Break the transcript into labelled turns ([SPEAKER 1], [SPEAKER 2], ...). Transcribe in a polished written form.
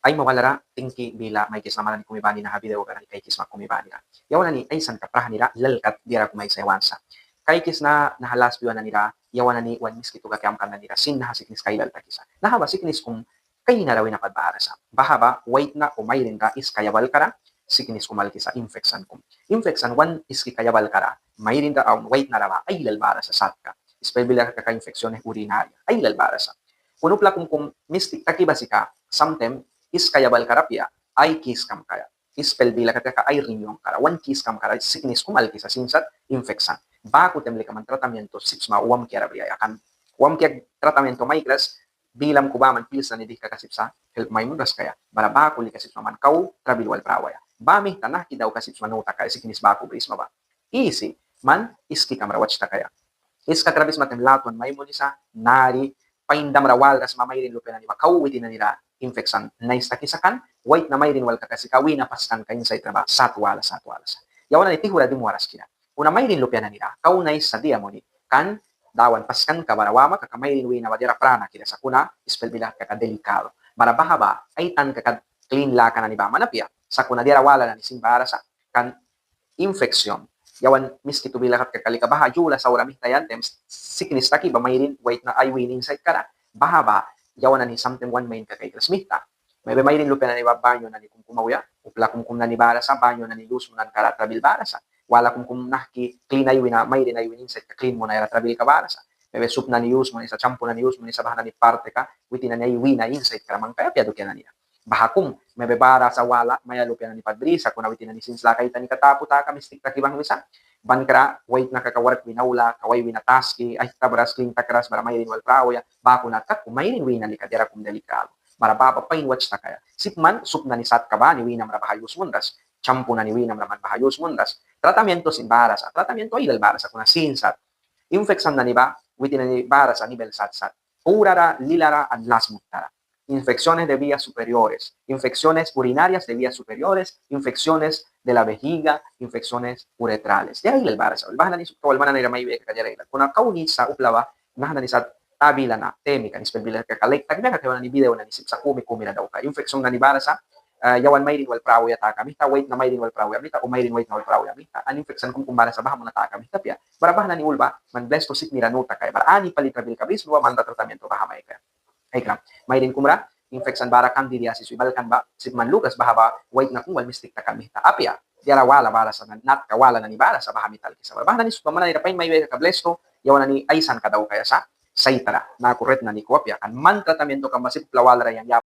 [SPEAKER 1] ay mawalara tingki bila may kis naman ni kumibani na video ka kay kis makumibani na. Yawan ni ay san kaprahan nila lalkat dira kumay sa yawansa. Kay kis na nahalas biwan na nila yawan ni wan miski to kakyam kan na nila sin nahasiknis kay lalta kisa. Nahaba siknis kung kay narawin na padbaara sa. Bahaba wait na umayrin ka is kayabal kara siknis kumal kisa infection kum. Infection wan is kayabal kara mayrin da wait na rawa ay lalbara sa satka. Especially ka infeksyon urinaria ay lalbara sa. Puno pala kung mistik takibasika sometimes is kayabal karapya ay kiss kam kaya. Ispel bila kata ay rinyong kara. One kiss kam kara sickness kumal kisa sinsat infection. Bago temle ka man tratamiento 6 ma uwam kaya rabiya akan. Uwam kaya tratamiento may klas bilam ko ba man pils na nidi kakasip sa help may mundas kaya. Bara bako li kasip man kau trabil wal prawaya. Bami tanah kidaw kasip manuta kaya sickness bako bris ma ba. Easy man iski kamera watch ta kaya. Iska trabis matem laton may munisa nari paindam rawal kas mamayrin lupen ni kau witin na nila infection nice takisakan white na mayrin wal kakasi kawi na paskan kain sa itraba satwala sa yawan ni tihura di muaras kina una mayrin lupen na nila kau nice sa dia mo ni kan dawan paskan ka barawama kakamayrin wi na wadira prana kila sa kuna ispel bila kakadelikado barabahaba ay tan kakad clean la kana ni ba manapia sa kuna dira wala na ni simbara sa kan infection yawan miski to bila kakali ka baha jula sa urami tayan temps sickness taki ba mayrin white na ay winning side kana bahaba yawan na ni something one main kakay klasmita may mayrin lupa na ni banyo na ni kumkumawya upla kumkum na ni bara sa banyo na ni lus mo na kara trabil bara sa wala kumkum nahki clean ay wina mayrin ay winning side ka clean mo na ira trabil ka bara sa may soup na ni use mo ni sa champo na ni use mo ni sa bahan na ni parte ka witin na ni wina inside ka man kaya piado kaya na niya bahakung may bebara sa wala may alupyan ni padrisa kung nawitin na ni sinsla kay tani katapo ta kamistik takibang misa bankra wait na kakawarak winaula kaway winataski ay tabras kling takras para mayrin wal praoya bako na tak mayrin wina ni kadira kum delikado para papa pain watch ta kaya sipman sup na ni sat ka ba ni wina mara bahayos mundas champo na ni wina mara bahayos mundas tratamiento sin baras tratamiento ay baras kuna sinsat infection na ni ba witin na ni baras a nivel sat urara lilara and lasmutara infecciones de vías superiores, infecciones urinarias de vías superiores, infecciones de la vejiga, infecciones uretrales. De ahí el barasa. El bahana ni sukto el mananira may weka kajara. Kuna kauni sa uplawa, nahana ni sa tabila na temika, ni spelbila ka kalektak na kakawa ni video na ni sa kumi na daw ka. Infeksyon na ni barasa, yawan may rin wal prawo yata kami, ta wait na may rin wal prawo yami, ta umay rin wait na wal prawo yami, ta an infeksyon kung kumbara sa baha mo na ta kami, tapya, barabah na ni ulba, man bless to sit niranuta kay, barani palitabil kabis, luwa manda tratamiento kahamay kaya. Ay kram. May din kumra, infection bara candidiasis ibalkan ba sipman Lucas bahaba wait na kung wal mistik ta kami ta apia diara wala bara sa nat kawala na ni bara sa baha mital kisa bah na ni sumama na ni rapain may ka blesto yawan na ni aisan ka daw kaya sa saitara na correct na ni kopya kan man tratamiento ka masip plawala ra yang